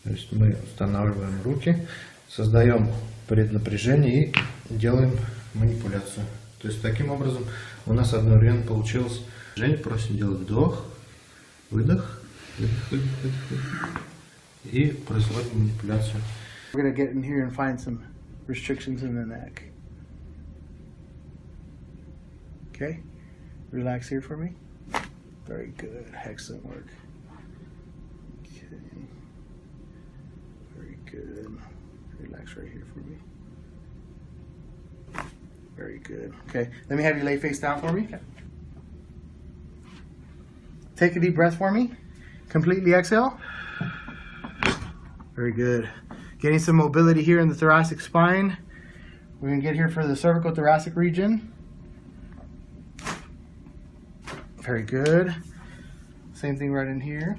То есть мы устанавливаем руки, создаем преднапряжение и делаем манипуляцию. То есть таким образом у нас одновременно получилось. Женя, просим делать вдох, выдох, выдох, выдох, выдох, выдох. И производим манипуляцию. We're going to get in here and find some restrictions in the neck. Okay, relax here for me. Very good, excellent work. Okay, very good. Relax right here for me. Very good. Okay, let me have you lay face down for me. Take a deep breath for me. Completely exhale. Very good. Getting some mobility here in the thoracic spine. We're going to get here for the cervical thoracic region. Very good. Same thing right in here.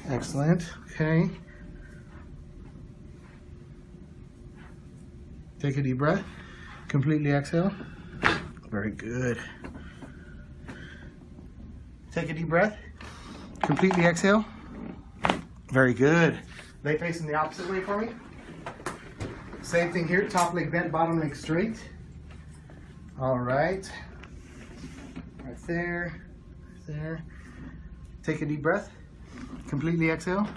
Excellent. Okay. Take a deep breath. Completely exhale. Very good. Take a deep breath. Completely exhale. Very good. Lay facing the opposite way for me. Same thing here. Top leg bent, bottom leg straight. All right. Right there. Right there. Take a deep breath. Completely exhale.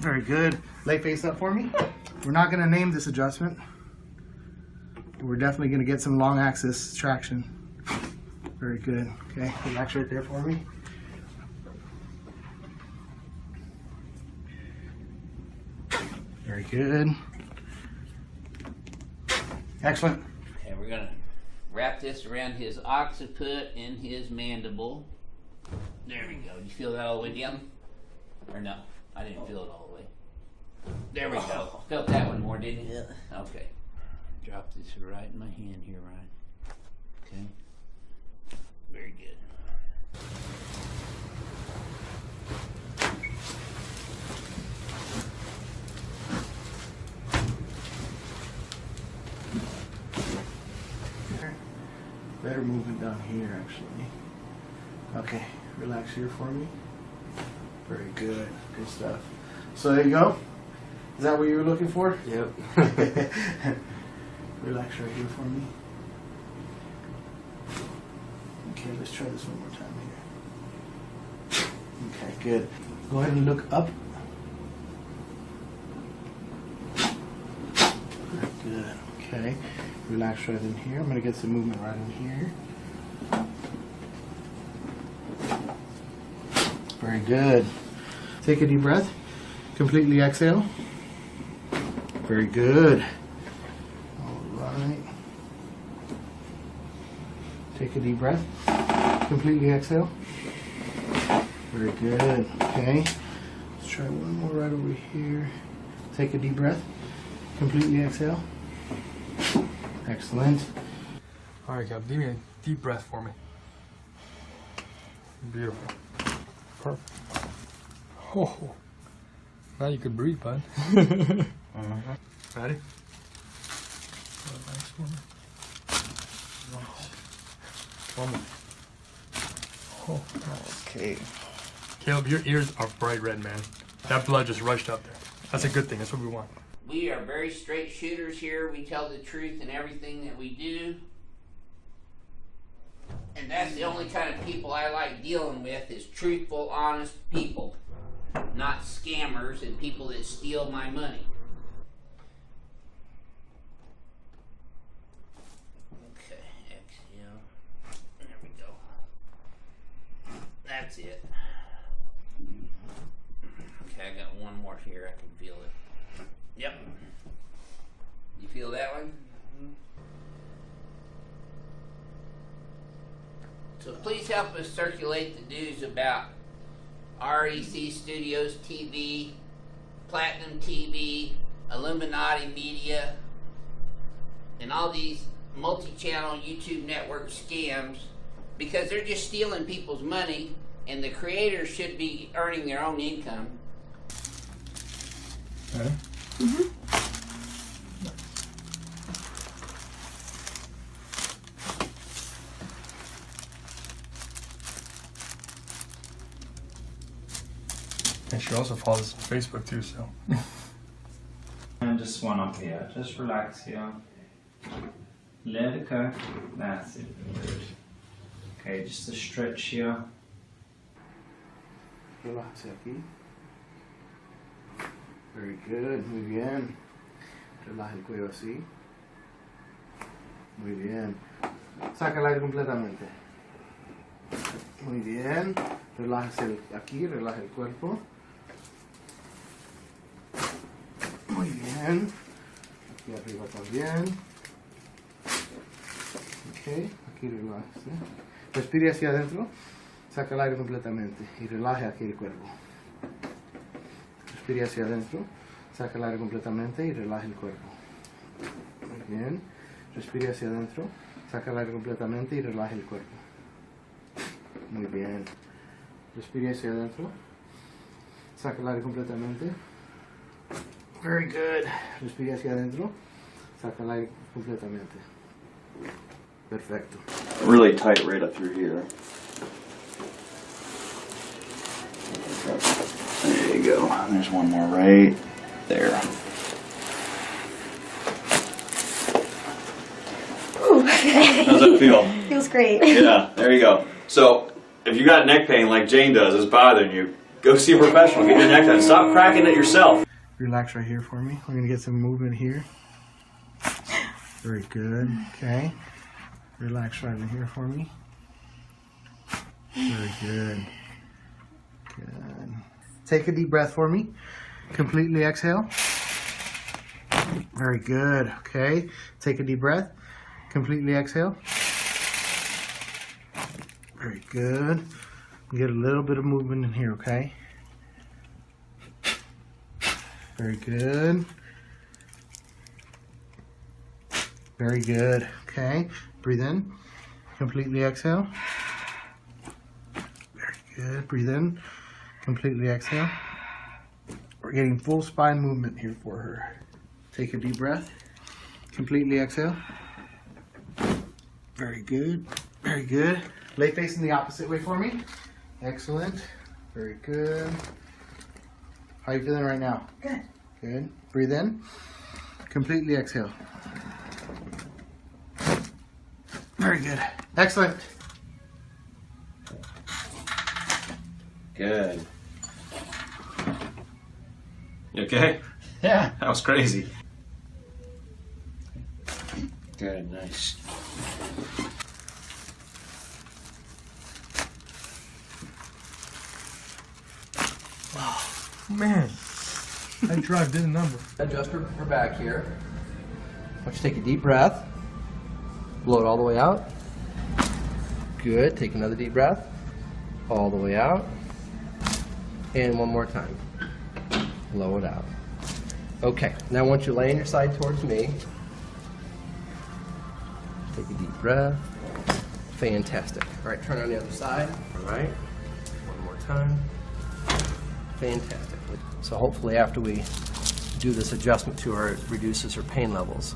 Very good. Lay face up for me. We're not going to name this adjustment. We're definitely going to get some long axis traction. Very good. Okay, relax right there for me. Very good. Excellent. Okay, we're going to wrap this around his occiput and his mandible. There we go. Did you feel that all the way down? Or no? I didn't feel it all the way. There we go. Felt that one more, didn't you? Yeah. Okay. Drop this right in my hand here, Ryan. Okay. Very good. Better movement down here, actually. Okay, relax here for me. Very good. Good stuff. So there you go. Is that what you were looking for? Yep. Relax right here for me. Okay, let's try this one more time here. Okay, good. Go ahead and look up. Good. Okay. Relax right in here. I'm going to get some movement right in here. Very good. Take a deep breath. Completely exhale. Very good. All right. Take a deep breath. Completely exhale. Very good. Okay. Let's try one more right over here. Take a deep breath. Completely exhale. Excellent. All right, Cap, give me a deep breath for me. Beautiful. Perfect. Oh, now you can breathe, bud. Ready? Nice one. One more. Oh, nice. Okay. Caleb, your ears are bright red, man. That blood just rushed up there. That's a good thing. That's what we want. We are very straight shooters here. We tell the truth in everything that we do. And that's the only kind of people I like dealing with, is truthful, honest people. Not scammers and people that steal my money. Okay, exhale. There we go. That's it. Okay, I got one more here. I can feel it. Yep. You feel that one? So please help us circulate the news about REC Studios TV, Platinum TV, Illuminati Media, and all these multi-channel YouTube network scams, because they're just stealing people's money, and the creators should be earning their own income. Okay. And she also follows us on Facebook too, so. And just one up here. Just relax here. Let it go. That's it. Okay, just a stretch here. Relájese aquí. Very good, muy bien. Relaja el cuello así. Muy bien. Saca el aire completamente. Muy bien. Relájese aquí, relaja el cuerpo. Muy bien. Aquí arriba también. Ok, aquí relájese. Respire hacia adentro. Saca el aire completamente y relaje aquí el cuerpo. Respire hacia adentro. Saca el aire completamente y relaje el cuerpo. Muy bien. Respire hacia adentro. Saca el aire completamente y relaje el cuerpo. Muy bien. Respire hacia adentro. Saca el aire completamente. Very good. Respire hacia adentro. Saca el aire completamente. Perfecto. Really tight right up through here. There you go. There's one more right there. How's that feel? Feels great. Yeah, there you go. So, if you got neck pain like Jane does, it's bothering you, go see a professional. Get your neck done. Stop cracking it yourself. Relax right here for me. We're going to get some movement here. Very good. Okay. Relax right in here for me. Very good. Good. Take a deep breath for me. Completely exhale. Very good. Okay. Take a deep breath. Completely exhale. Very good. Get a little bit of movement in here, okay? Very good. Very good. Okay. Breathe in. Completely exhale. Very good. Breathe in. Completely exhale. We're getting full spine movement here for her. Take a deep breath. Completely exhale. Very good. Very good. Lay facing the opposite way for me. Excellent. Very good. How are you feeling right now? Good. Good. Breathe in. Completely exhale. Very good. Excellent. Good. You okay? Yeah. That was crazy. Good, nice. Man, that drive did a number. Adjust her back here. I want you to take a deep breath. Blow it all the way out. Good. Take another deep breath. All the way out. And one more time. Blow it out. Okay. Now I want you to lay on your side towards me. Take a deep breath. Fantastic. All right, turn on the other side. All right. One more time. Fantastic. So hopefully after we do this adjustment to her, it reduces her pain levels.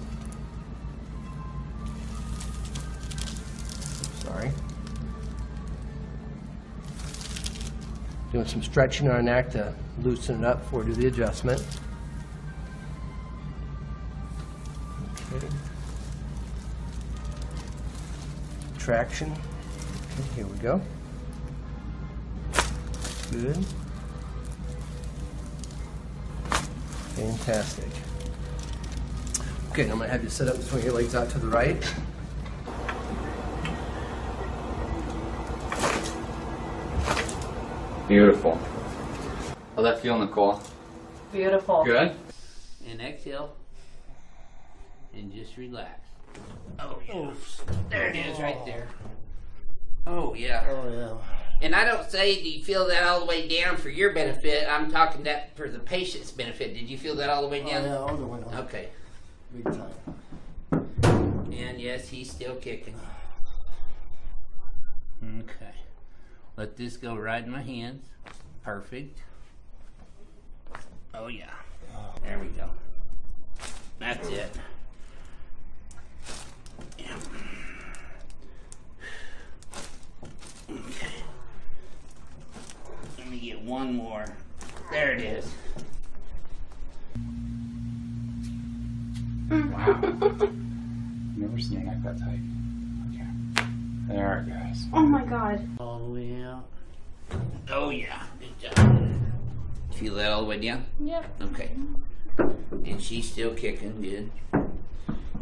Sorry. Doing some stretching on our neck to loosen it up before we do the adjustment. Okay. Traction. Okay, here we go. Good. Fantastic. Okay, now I'm going to have you sit up and swing your legs out to the right. Beautiful. How's that feel, Nicole? Beautiful. Good? And exhale. And just relax. Oh, yeah. There it is right there. Oh, yeah. Oh, yeah. And I don't say, do you feel that all the way down for your benefit? I'm talking that for the patient's benefit. Did you feel that all the way down? Yeah, all the way down. Okay. Big time. And yes, he's still kicking. Okay. Let this go right in my hands. Perfect. Oh, yeah. There we go. That's it. Yeah. Okay. Let me get one more There it is. Wow. Never seen a neck that tight. Okay. There it goes. Oh my god. All the way out. Oh yeah, good job. Feel that all the way down? Yep. Okay. And she's still kicking, good.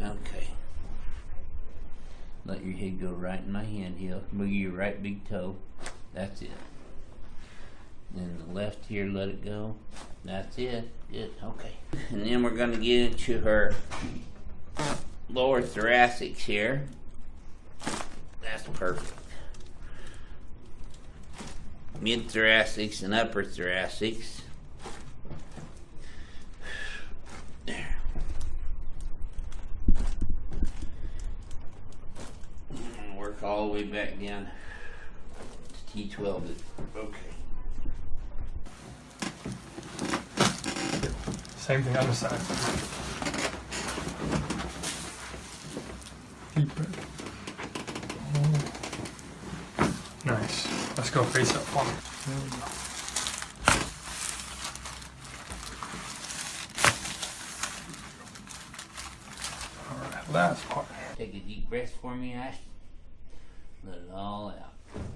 Okay. Let your head go right in my hand heel. Move your right big toe. That's it. Then the left here, let it go. That's it. Good. Okay. And then we're going to get into her lower thoracics here. That's perfect. Mid thoracics and upper thoracics. There. And work all the way back down to T12. Okay. Same thing other side. Deep breath. Oh. Nice. Let's go face up one. There we go. Alright, last part. Take a deep breath for me, Ash. Let it all out.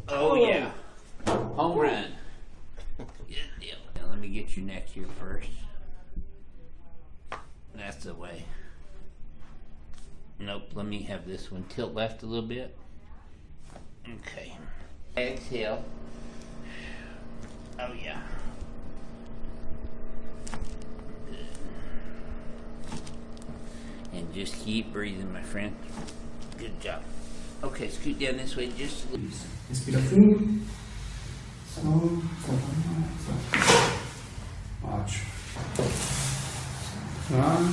Oh yeah. Home run. Good deal. Now let me get your neck here first. That's the way. Nope, let me have this one. Tilt left a little bit. Okay. Exhale. Oh yeah. Good. And just keep breathing, my friend. Good job. Okay, scoot down this way just a little. Respira fundo. Solta. Ótimo. Relaxa.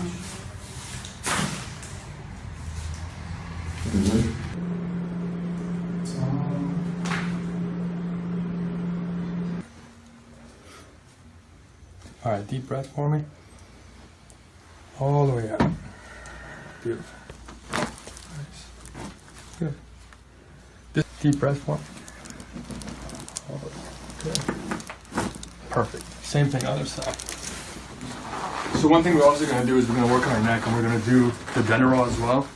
All right, deep breath for me. All the way out. Beautiful. Nice. Good. This deep breath for me. All the way. Good. Perfect. Same thing other side. So one thing we're also going to do is we're going to work on our neck, and we're going to do the Deneral as well.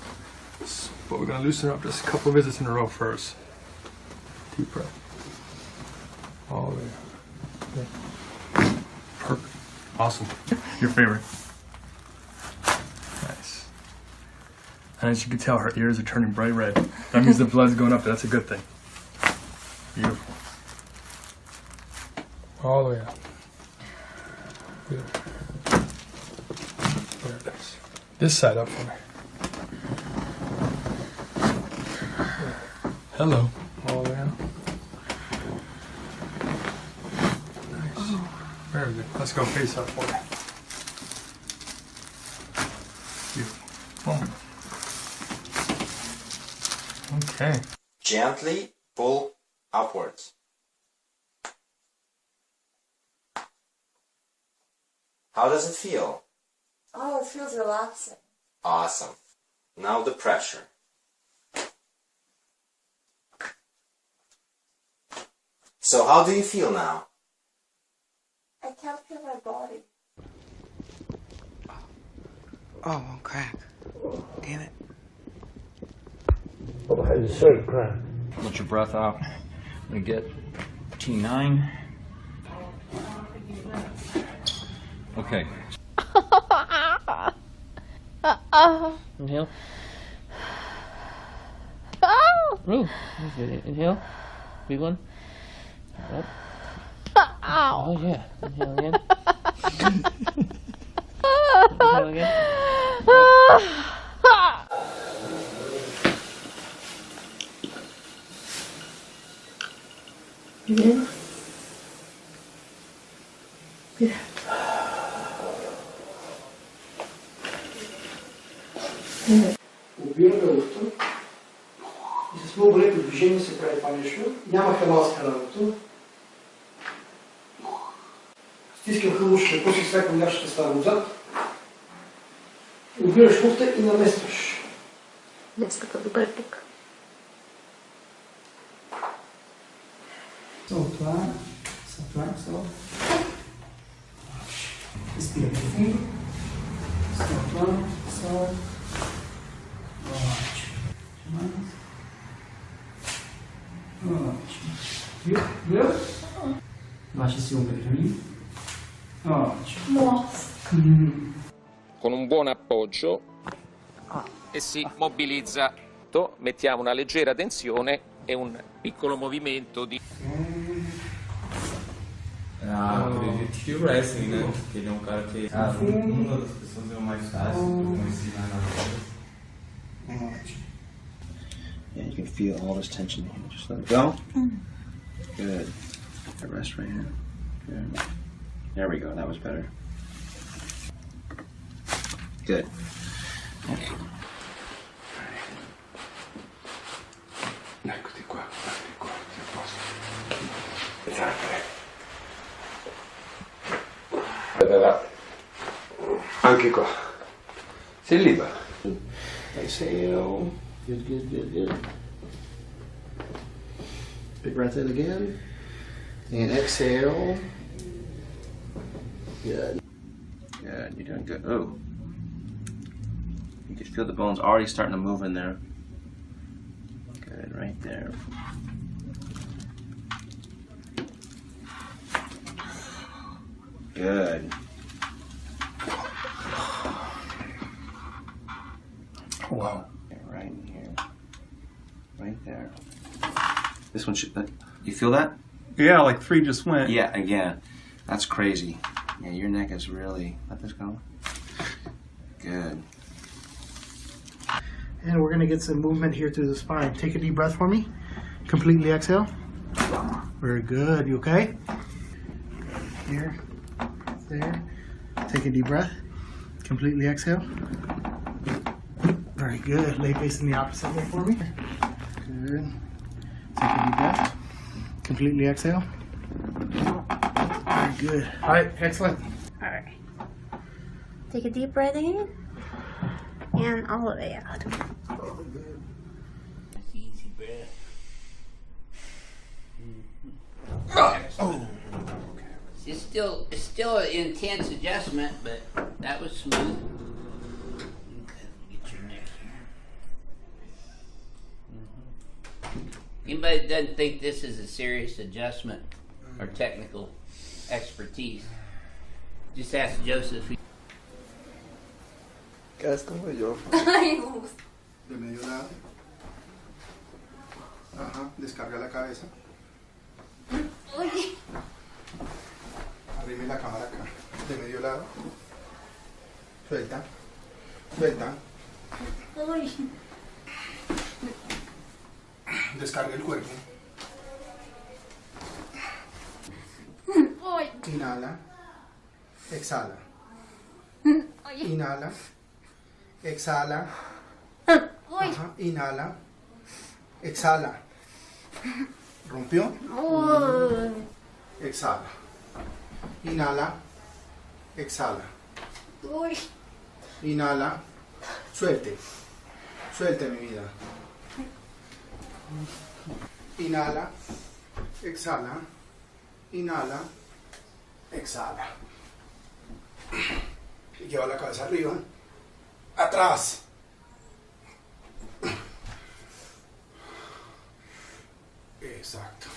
But we're going to loosen up just a couple of visits in a row first. Deep breath. All the way out. Good. Perfect. Awesome. Your favorite. Nice. And as you can tell, her ears are turning bright red. That means the blood's going up. That's a good thing. Beautiful. All the way out. Good. There it is. This side up for me. Hello. All the way out. Nice. Very good. Let's go face up for you. Beautiful. Okay. Gently pull upwards. How does it feel? Oh, it feels relaxing. Awesome. Now the pressure. So how do you feel now? I can't feel my body. Oh, one crack. Damn it. Let your breath out. We get T9. Okay. Inhale. Ooh, that's good. Inhale. Big one. Up. Oh yeah. Inhale again. Inhale again. Bien. Bien. Убира белото. И с много леко движение се прави това нещо. Няма каналска работа. Стискам хълбушките, после свякам ляшата става отзад. Убираш муфта и наместваш. Днес като добър тук. Само това. Respira bem fundo. Soltando, solta. Ótimo. Mais. Ótimo. Viu? Viu? Baixa esse ombro pra mim. Ótimo. Nossa. Con un buon appoggio e si mobilizza. Mettiamo una leggera tensione e un piccolo movimento di... acredito que o wrestling, né? Porque ele é um cara que... uma das pessoas é o mais fácil, eu conheci lá na vida. Ótimo. And you can feel all this tension here. Just let it go. Good. Rest right here. Good. There we go. That was better. Good. Okay. Eccoti qua, ti posso. Esatto. Anche qua. Si libera. Exhale. Good, good, good, good. Big breath in again. And exhale. Good. Good. You're doing good. Oh. You can feel the bones already starting to move in there. Good, right there. Good. Wow. Right in here. Right there. This one should... You feel that? Yeah, like 3 just went. Yeah, again. That's crazy. Yeah, your neck is really... Let this go. Good. And we're going to get some movement here through the spine. Take a deep breath for me. Completely exhale. Very good. You okay? Here. There. Take a deep breath. Completely exhale. Very good. Lay facing the opposite way for me. Good. Take a deep breath. Completely exhale. Very good. All right. Excellent. All right. Take a deep breath in and all the way out. That's easy breath. Oh. It's still an intense adjustment, but that was smooth. Okay, get your neck here. Anybody that doesn't think this is a serious adjustment or technical expertise, just ask Joseph. Quedas como yo. De medio lado. Ajá, descarga la cabeza. Oye. Arrime la cámara acá. De medio lado. Suelta. Suelta. Uy. Descarga el cuerpo. Uy. Inhala. Exhala. Oye. Inhala. Exhala. Uy. Ajá. Inhala. Exhala. ¿Rompió? Uy. Exhala. Inhala. Exhala. Uy. Inhala. Suelte. Suelte, mi vida. Inhala. Exhala. Inhala. Exhala. Y lleva la cabeza arriba. Atrás. Exacto.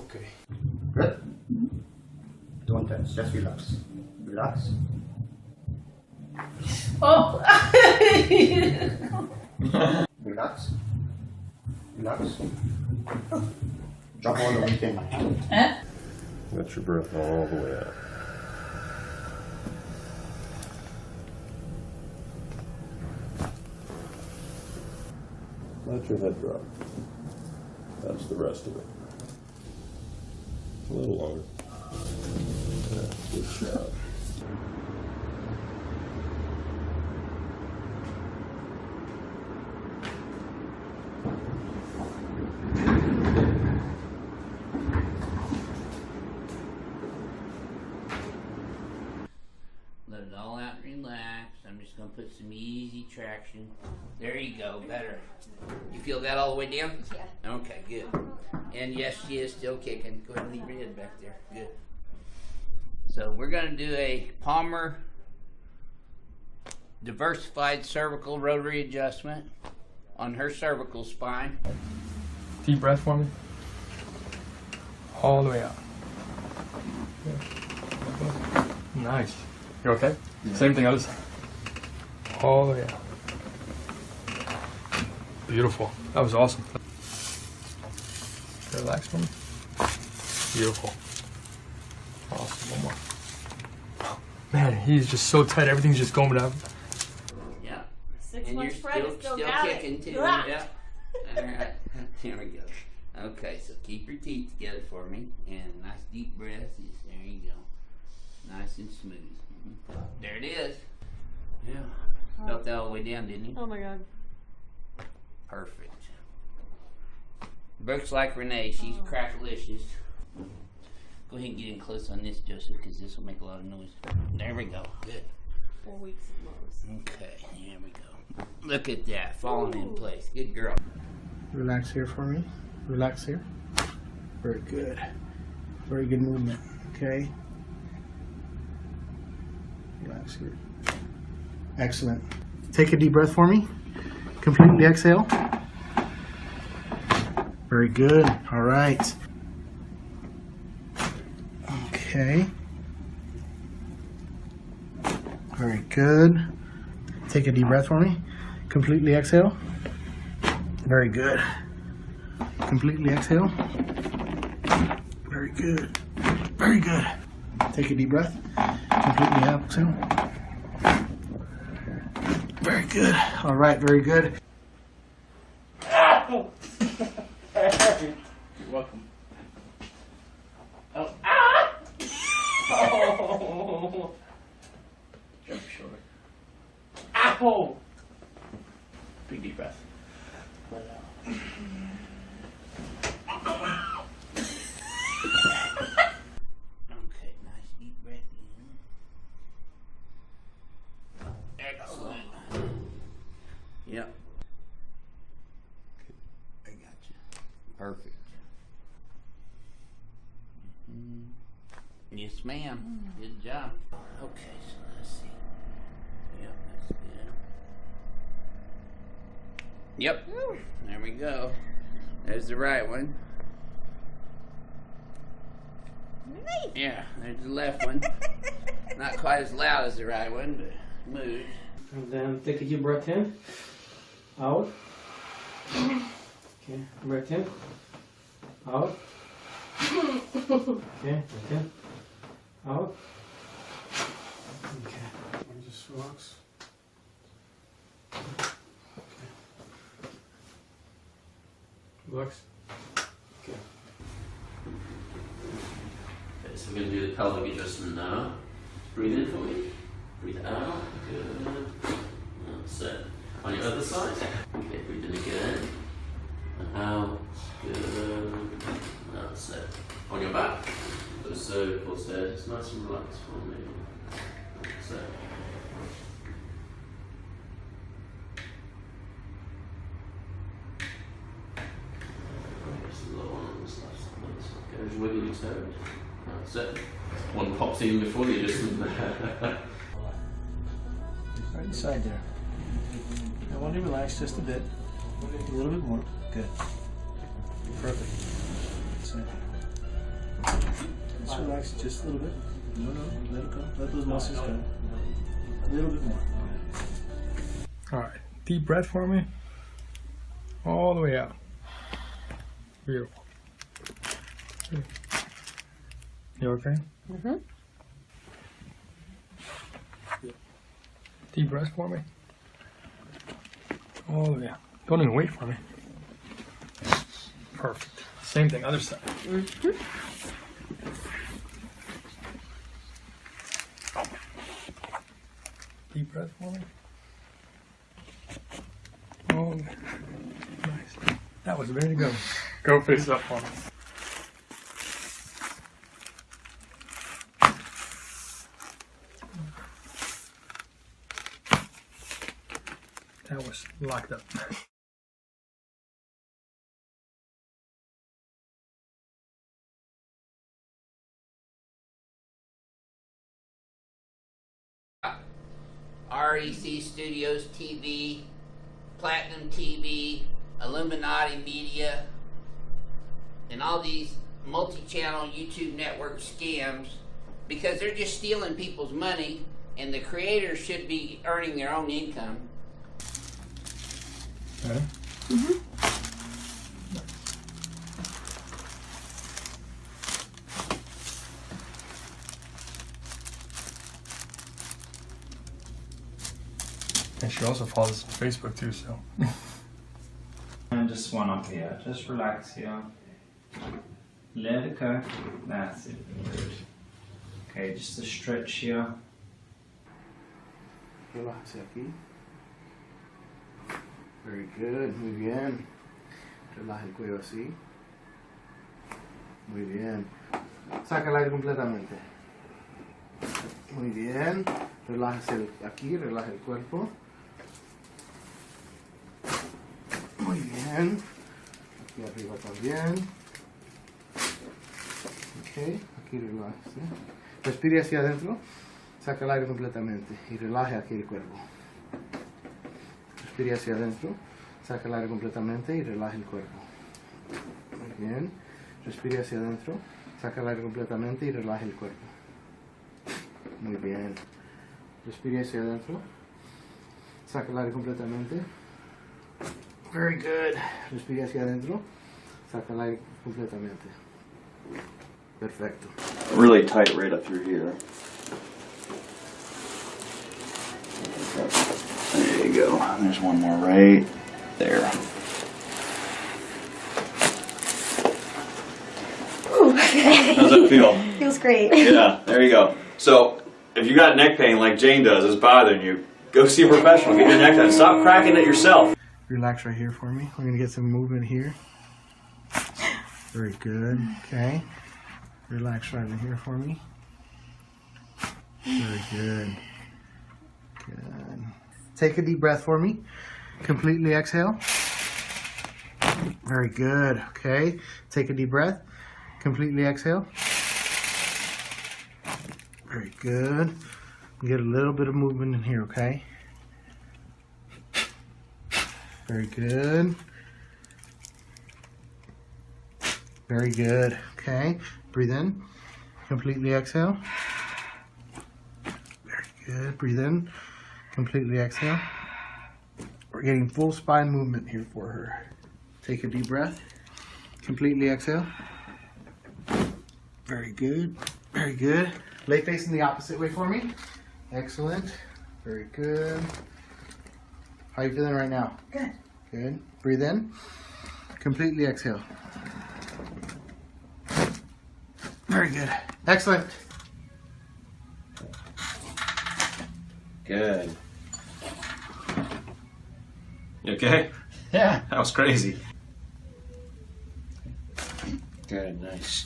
Ok. Good. Don't tense. Just relax. Relax. Oh. Relax. Relax. Drop all the way in. Let your breath all the way out. Let your head drop. That's the rest of it. A little longer. Yeah, good shot. Let it all out and relax. I'm just going to put some easy traction. There you go, better. You feel that all the way down? Yeah. Okay, good. And yes, she is still kicking. Go ahead and leave your head back there. Good. So we're going to do a Palmer diversified cervical rotary adjustment on her cervical spine. Deep breath for me. All the way out. Nice. You okay? Yeah. Same thing, other side. All the way out. Beautiful. That was awesome. Relax for me. Beautiful. Awesome. One more. Man, he's just so tight. Everything's just going down. Yeah. 6 And months you're pregnant, still got kicking it. too. Ah. Yeah. All right. Here we go. Okay, so keep your teeth together for me, and nice deep breath. There you go. Nice and smooth. There it is. Yeah. Felt that all the way down, didn't you? Oh my God. Perfect. Brooks like Renee. She's crackalicious. Go ahead and get in close on this, Joseph, because this will make a lot of noise. There we go. Good. 4 weeks at most. Okay, here we go. Look at that, falling in place. Good girl. Relax here for me. Relax here. Very good. Very good movement. Okay. Relax here. Excellent. Take a deep breath for me. Completely exhale. Very good. All right. Okay. Very good. Take a deep breath for me. Completely exhale. Very good. Completely exhale. Very good. Very good. Take a deep breath. Completely exhale. Very good. All right, very good. You're welcome. Oh. Ah! Oh. Jump short. Ow! Big deep breath. Let out. Okay, nice deep breath in. Excellent. Yep. I got you. Perfect. Yes, ma'am. Good job. Okay, so let's see. Yep, that's good. Yep. There we go. There's the right one. Yeah, there's the left one. Not quite as loud as the right one, but moves. And then take a deep breath in. Out. Okay, breath in. Out. Okay, breath in. Out. Okay. Just relax. Relax. Okay, so we're going to do the pelvic adjustment now. Breathe in for me. Breathe out. Good. That's it. On your other side. Okay, breathe in again. And out. Good. That's it. On your back. The circles there. Just nice and relaxed for me. That's it. Just a little one on this left side. Okay, just wiggle your toes. That's it. One pops in before the adjustment there. Right inside there. I want to relax just a bit. A little bit more. Good. Perfect. That's it. Just relax just a little bit. No, let it go. Let those muscles go. A little bit more. All right. Deep breath for me. All the way out. Beautiful. You okay? Mm-hmm. Deep breath for me. All the way out. Don't even wait for me. Perfect. Same thing, other side. Mm-hmm. Deep breath for me. Oh, nice. That was ready to go. Go face up for me. That was locked up. REC Studios TV, Platinum TV, Illuminati Media, and all these multi-channel YouTube network scams, because they're just stealing people's money, and the creators should be earning their own income. Okay. And she also follows us on Facebook too, so. And just one up here. Just relax here. Let it go. That's it. Good. Okay, just a stretch here. Relájese aquí. Very good, muy bien. Relaja el cuello así. Muy bien. Saca el aire completamente. Muy bien. Relájese aquí, relaja el cuerpo. Muy bien. Aquí arriba también. Ok, aquí relájese. Respire hacia adentro. Saca el aire completamente y relaje aquí el cuerpo. Respire hacia adentro. Saca el aire completamente y relaje el cuerpo. Muy bien. Respire hacia adentro. Saca el aire completamente y relaje el cuerpo. Muy bien. Respire hacia adentro. Saca el aire completamente. Very good. Respire hacia adentro. Saca el aire completamente. Perfecto. Really tight right up through here. There you go. There's one more right there. How's that feel? Feels great. Yeah, there you go. So, if you got neck pain like Jane does, it's bothering you, go see a professional. Get your neck done. Stop cracking it yourself. Relax right here for me. We're going to get some movement here. Very good. Okay. Relax right in here for me. Very good. Good. Take a deep breath for me. Completely exhale. Very good. Okay. Take a deep breath. Completely exhale. Very good. Get a little bit of movement in here, okay? Very good. Very good. Okay. Breathe in. Completely exhale. Very good. Breathe in. Completely exhale. We're getting full spine movement here for her. Take a deep breath. Completely exhale. Very good. Very good. Lay facing the opposite way for me. Excellent. Very good. How are you feeling right now? Good. Good. Breathe in. Completely exhale. Very good. Excellent. Good. You okay? Yeah. That was crazy. Good, nice.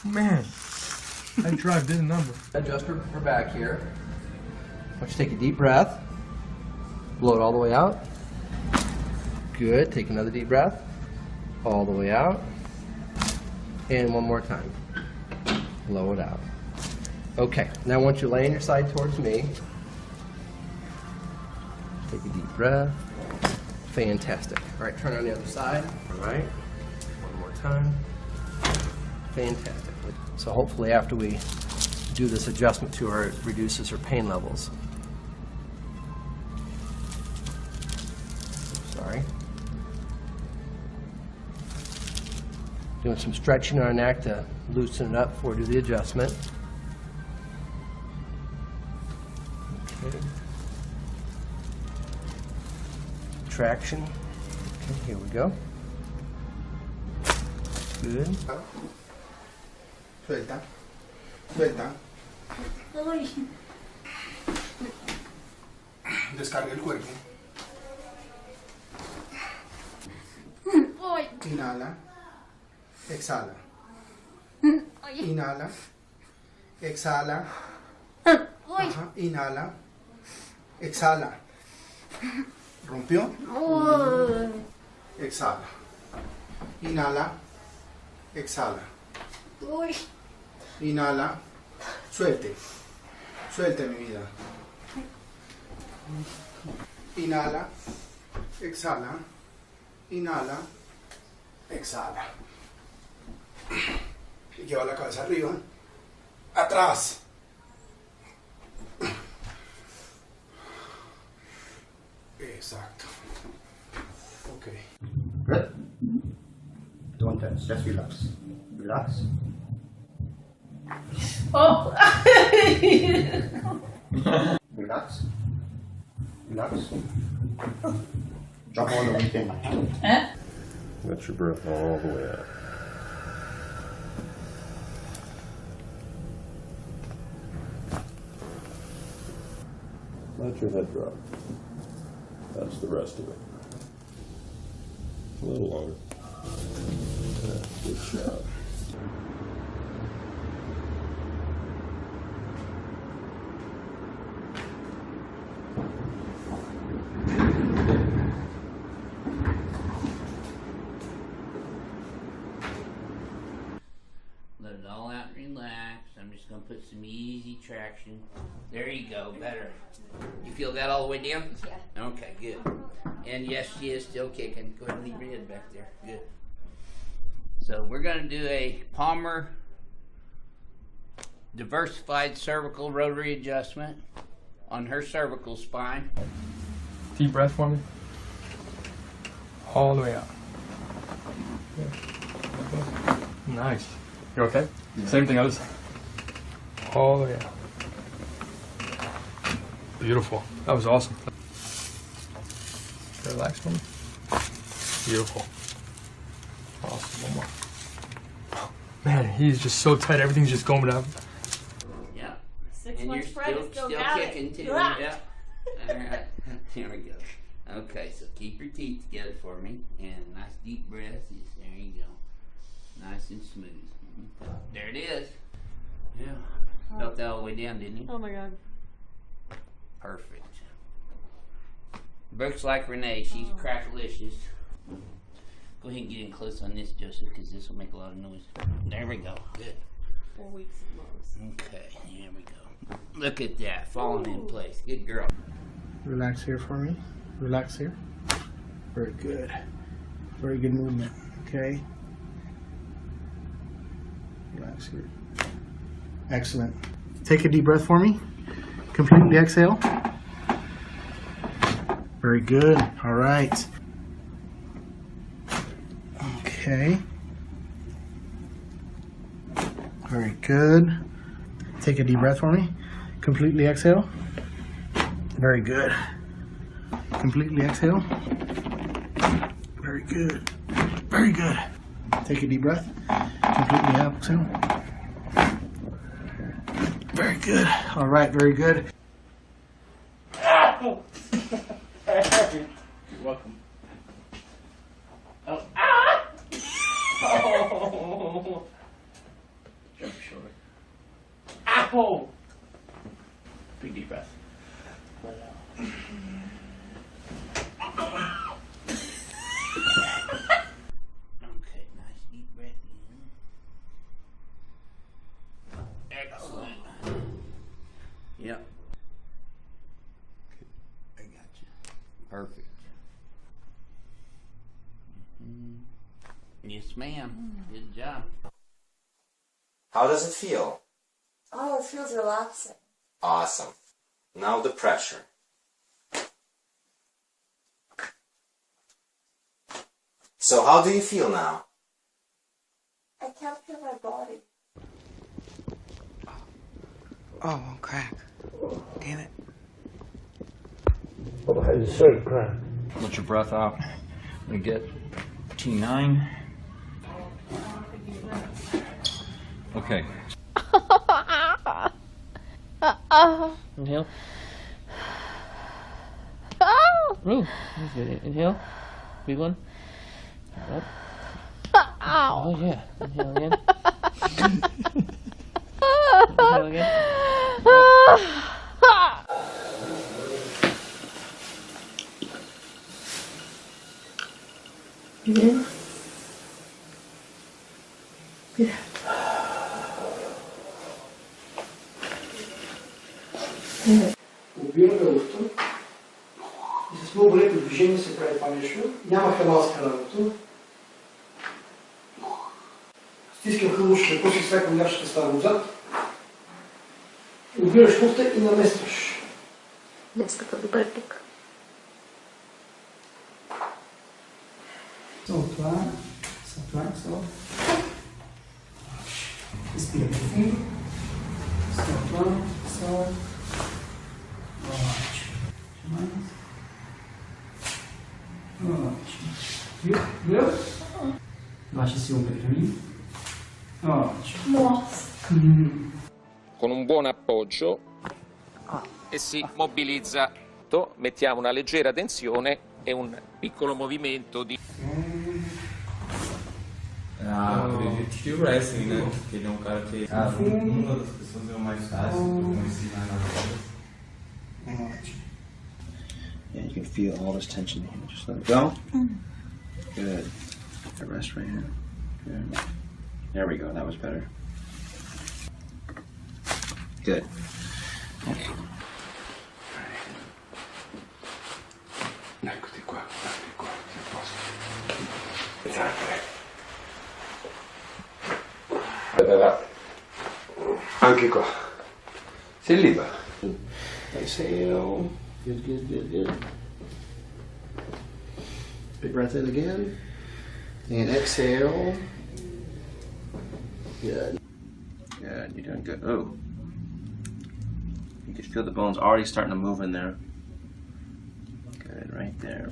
Man, that drive did a number. Adjust her back here. I want you to take a deep breath. Blow it all the way out. Good. Take another deep breath. All the way out. And one more time. Blow it out. Okay. Now I want you to lay on your side towards me. Take a deep breath. Fantastic. All right, turn on the other side. All right. One more time. Fantastic. So hopefully after we do this adjustment to her, it reduces her pain levels. Sorry. Doing some stretching on our neck to loosen it up before we do the adjustment. Okay. Traction. Okay, here we go. Good. Suelta. Suelta. Descarga el cuerpo. Inhala. Exhala. Inhala. Exhala. Ajá. Inhala. Exhala. ¿Rompió? Exhala. Inhala. exhala. Uy. Inhala. Suelte. Suelte, mi vida. Inhala. Exhala. Inhala. Exhala. Lleva la cabeza arriba. Atrás. Exacto. Okay. Good. Don't tense, just relax. Relax. Oh. Relax. Relax. Drop all the way in. Let your breath all the way out. Let your head drop. That's the rest of it. A little longer. Yeah, good job. Let it all out and relax. I'm just going to put some easy traction. There you go, better. You feel that all the way down? Yeah. Okay, good. And yes, she is still kicking. Go ahead and leave your head back there. Good. So we're going to do a Palmer diversified cervical rotary adjustment on her cervical spine. Deep breath for me. All the way out. Nice. You okay? Yeah. Same thing, other side. All the way out. Beautiful. That was awesome. Relax for me. Beautiful. Awesome. One more. Oh, man, he's just so tight. Everything's just going down. Yeah. 6 And months you're Fred is still got kicking it. too. Yeah. Yeah. All right. Here we go. Okay, so keep your teeth together for me. And nice deep breath. Yes, there you go. Nice and smooth. There it is. Yeah. Felt that all the way down, didn't you? Oh my god. Perfect. Brooks like Renee. She's crackalicious. Go ahead and get in close on this, Joseph, because this will make a lot of noise. There we go. Good. 4 weeks at most. Okay, here we go. Look at that. Falling in place. Good girl. Relax here for me. Relax here. Very good. Very good movement. Okay. Relax here. Excellent. Take a deep breath for me. Completely exhale. Very good. All right. Okay. Very good. Take a deep breath for me. Completely exhale. Very good. Completely exhale. Very good. Very good. Take a deep breath. Completely exhale. Very good. All right, very good. You're welcome. Oh, ah! Oh! Jump your shoulder. Ow! Big deep breath. Let it out. Okay, nice deep breath in. Excellent. Yep. I got you. Perfect. Yes, ma'am. Good job. How does it feel? Oh, it feels relaxing. Awesome. Now the pressure. So how do you feel now? I can't feel my body. Oh, crack. Damn it. Let your breath out. We get T9. Okay. Inhale. Ooh, that's good. Inhale. Big one. Up. Oh yeah. Inhale again. Inhale again. И с много леко движение се прави това нещо. Няма хавалска работа. Стискам хълбушката, после свякам ляшата става отзад. Обираш муфта и наместваш. Днес като добър тук. Това. Изпираме фи. Lascia si un lì. Con un buon appoggio e si mobilizza. Mettiamo una leggera tensione e un piccolo movimento di... Acredito que o wrestling, né? Porque ele é um cara que uma das pessoas é o mais fácil que eu conheci lá na vida. Yeah, you can feel all this tension here. Just let it go. Good. The rest right here. Good. There we go. That was better. Good. Okay. Eccoti qua, sei a posto. Esatto. Anche qua. Sei libero. Exhale. Good, good, good, good. Big breath in again. And exhale. Good. Good, you're doing good. Oh. You can feel the bones already starting to move in there. Good, right there.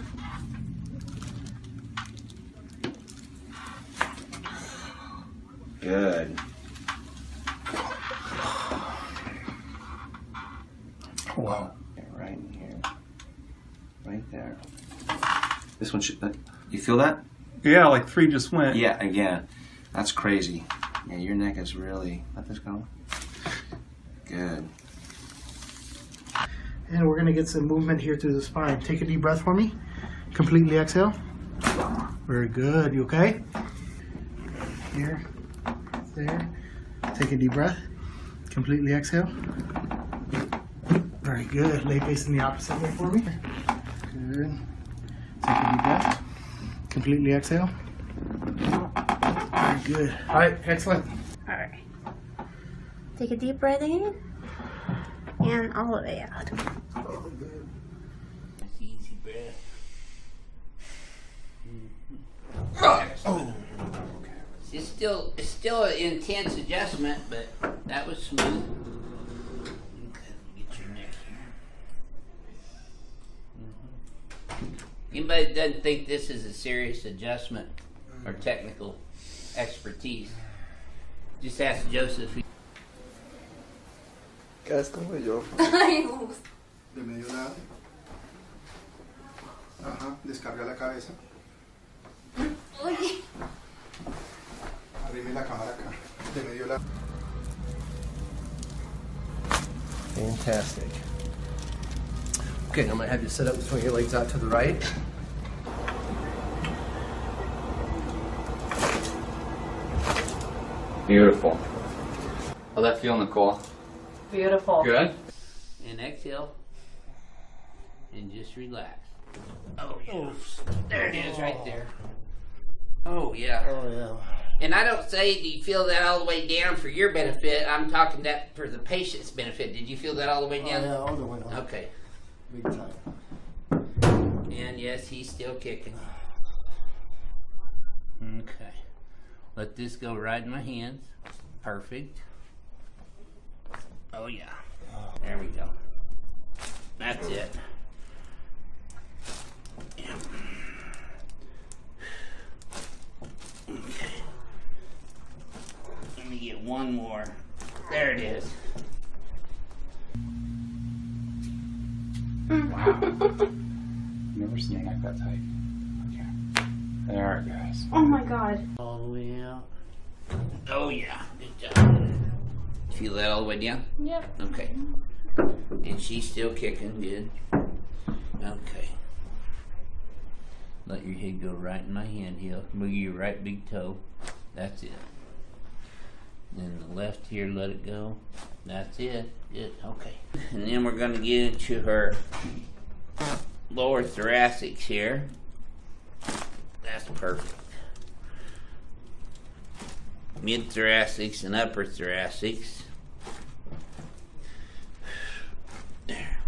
Good. Wow. Right in here. Right there. This one should. You feel that? Yeah, like 3 just went. Yeah, again. That's crazy. Yeah, your neck is really. Let this go. Good. And we're going to get some movement here through the spine. Take a deep breath for me. Completely exhale. Very good. You okay? Here. There. Take a deep breath. Completely exhale. Very good. Lay facing the opposite way for me. Good. Take a deep breath. Completely exhale. Very good. All right. Excellent. All right. Take a deep breath in and all the way out. That's easy breath. It's still an intense adjustment, but that was smooth. Okay, get your neck here. Anybody that doesn't think this is a serious adjustment or technical expertise, just ask Joseph. Quedas como yo. De medio lado. Ajá, descarga la cabeza. Oye. Arrime la cámara acá. De medio lado. Fantastic. Okay, I'm going to have you sit up and swing your legs out to the right. Beautiful. How'd that feel, Nicole? Beautiful. Good? And exhale. And just relax. Oh, yeah. There it is right there. Oh, yeah. Oh, yeah. And I don't say, do you feel that all the way down for your benefit? I'm talking that for the patient's benefit. Did you feel that all the way down? Oh, yeah, all the way down. Okay. Big time. And yes, he's still kicking. Okay. Let this go right in my hands. Perfect. Oh, yeah. There we go. That's it. Yeah. Okay. Let me get one more. There it is. Wow. Never seen a neck that tight. Okay. There it goes. Oh my god. All the way out. Oh, yeah. Good job. Feel that all the way down? Yep. Okay. And she's still kicking. Good. Okay. Let your head go right in my hand heel. Move your right big toe. That's it. Then the left here, let it go. That's it. Good. Okay. And then we're going to get into her lower thoracics here. That's perfect. Mid thoracics and upper thoracics. There.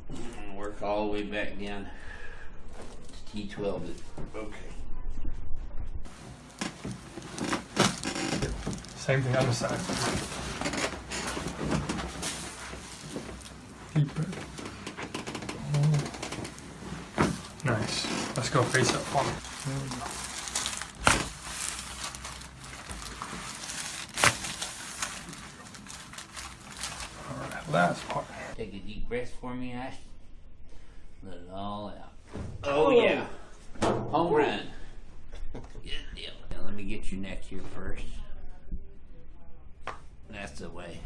And work all the way back down to T12. Okay. Same thing other side. Deep breath. Oh. Nice. Let's go face up for me. There we go. All right, last part. Take a deep breath for me, Ash. Let it all out. Oh yeah. Home run. Good deal. Now let me get your neck here first. That's the way.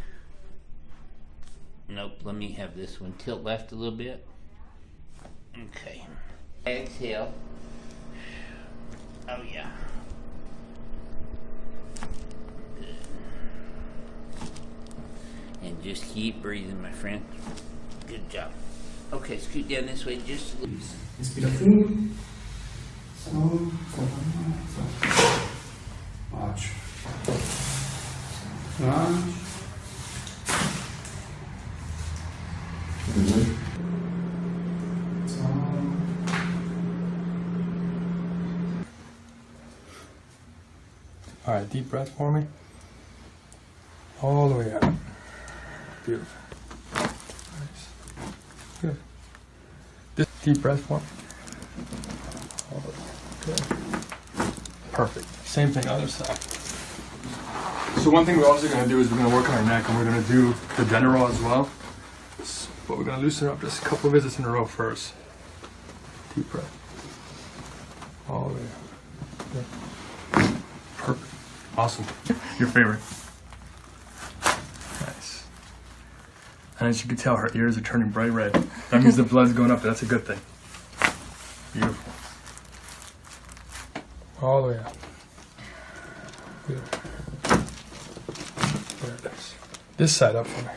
Nope, let me have this one tilt left a little bit. Okay. Exhale. Oh yeah. Good. And just keep breathing, my friend. Good job. Okay, scoot down this way just a little. Respira fundo. Solta. Ótimo. Relaxa. All right, deep breath for me. All the way out. Beautiful. Nice. Good. This deep breath for me. All the way. Good. Perfect. Same thing other side. So one thing we're also going to do is we're going to work on our neck, and we're going to do the Denerol as well. But we're going to loosen up just a couple visits in a row first. Deep breath. All the way out. Good. Perfect. Awesome. Your favorite. Nice. And as you can tell, her ears are turning bright red. That means the blood's going up. That's a good thing. Beautiful. All the way out. Good. There it is. This side up for me.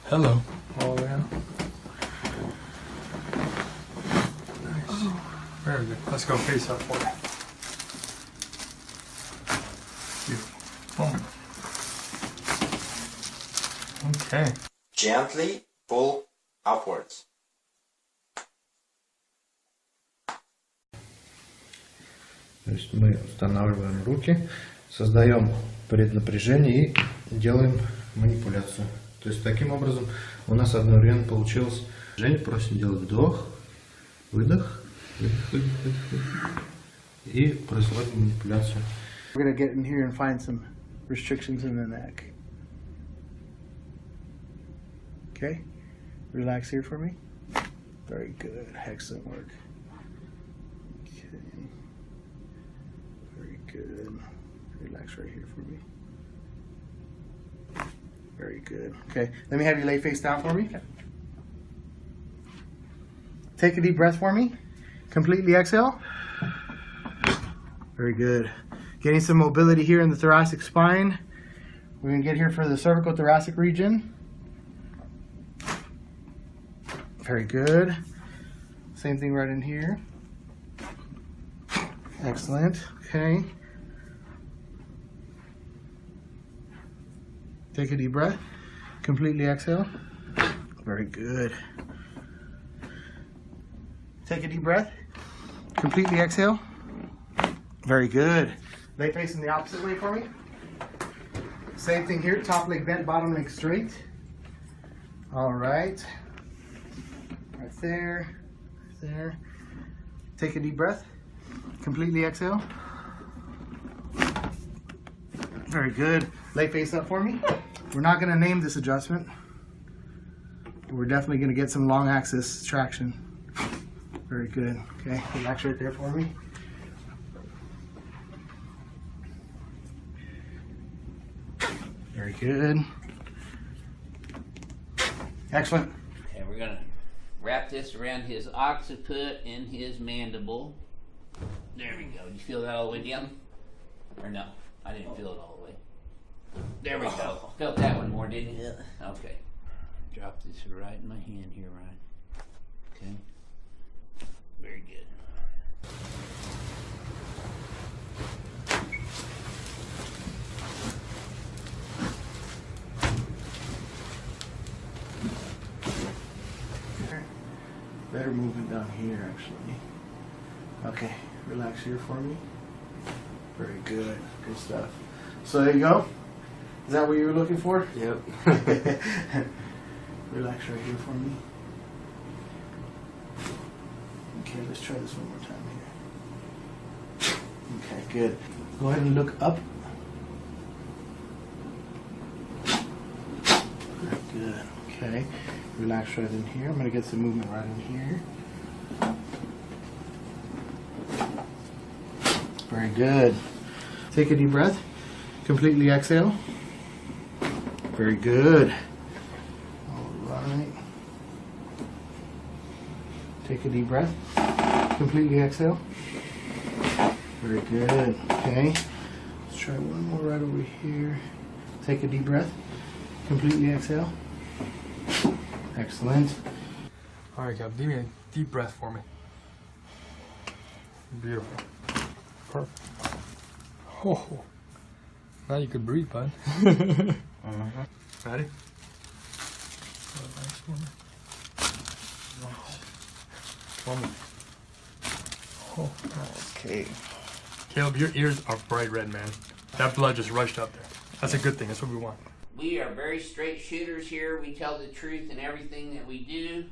Hello. All the way out. Nice. Very good. Let's go face up for me. Beautiful. Boom. Okay. Gently pull upwards. То есть мы устанавливаем руки, создаем преднапряжение и делаем манипуляцию. То есть таким образом у нас одновременно получилось. Женя, просим делать вдох, выдох, выдох, выдох, выдох, выдох. И производим манипуляцию. We're going to get in here and find some restrictions in the neck. Okay, relax here for me. Very good, excellent work. Okay, very good. Relax right here for me. Very good. Okay, let me have you lay face down for me. Take a deep breath for me. Completely exhale. Very good. Getting some mobility here in the thoracic spine. We're going to get here for the cervical thoracic region. Very good. Same thing right in here. Excellent. Okay. Take a deep breath. Completely exhale. Very good. Take a deep breath. Completely exhale. Very good. Lay facing the opposite way for me. Same thing here. Top leg bent, bottom leg straight. All right. Right there. Right there. Take a deep breath. Completely exhale. Very good. Lay face up for me. We're not going to name this adjustment. We're definitely going to get some long axis traction. Very good. Okay, relax right there for me. Very good. Excellent. Okay, we're gonna wrap this around his occiput and his mandible. There we go. You feel that all the way down? Or no? I didn't feel it all the way. There we go. Felt that one more, didn't you? Yeah. Okay. Drop this right in my hand here, Ryan. Okay. Very good. Better movement down here, actually. Okay, relax here for me. Very good. Good stuff. So there you go. Is that what you were looking for? Yep. Relax right here for me. Okay, let's try this one more time here. Okay, good. Go ahead and look up. Good. Okay. Relax right in here. I'm going to get some movement right in here. Very good. Take a deep breath. Completely exhale. Very good. All right. Take a deep breath. Completely exhale. Very good. Okay. Let's try one more right over here. Take a deep breath. Completely exhale. Excellent. All right, Gab, give me a deep breath for me. Beautiful. Perfect. Oh, now you can breathe, bud. Ready? Nice one. One more. Oh, okay. Caleb, your ears are bright red, man. That blood just rushed up there. That's a good thing. That's what we want. We are very straight shooters here. We tell the truth in everything that we do.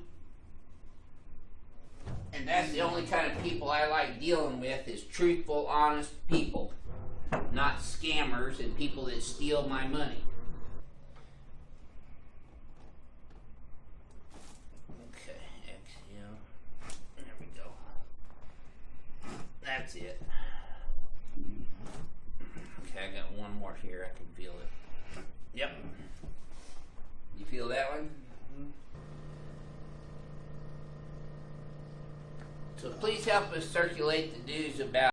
And that's the only kind of people I like dealing with is truthful, honest people. Not scammers and people that steal my money. Okay, exhale. There we go. That's it. Okay, I got one more here. I can feel it. Yep. You feel that one? So please help us circulate the news about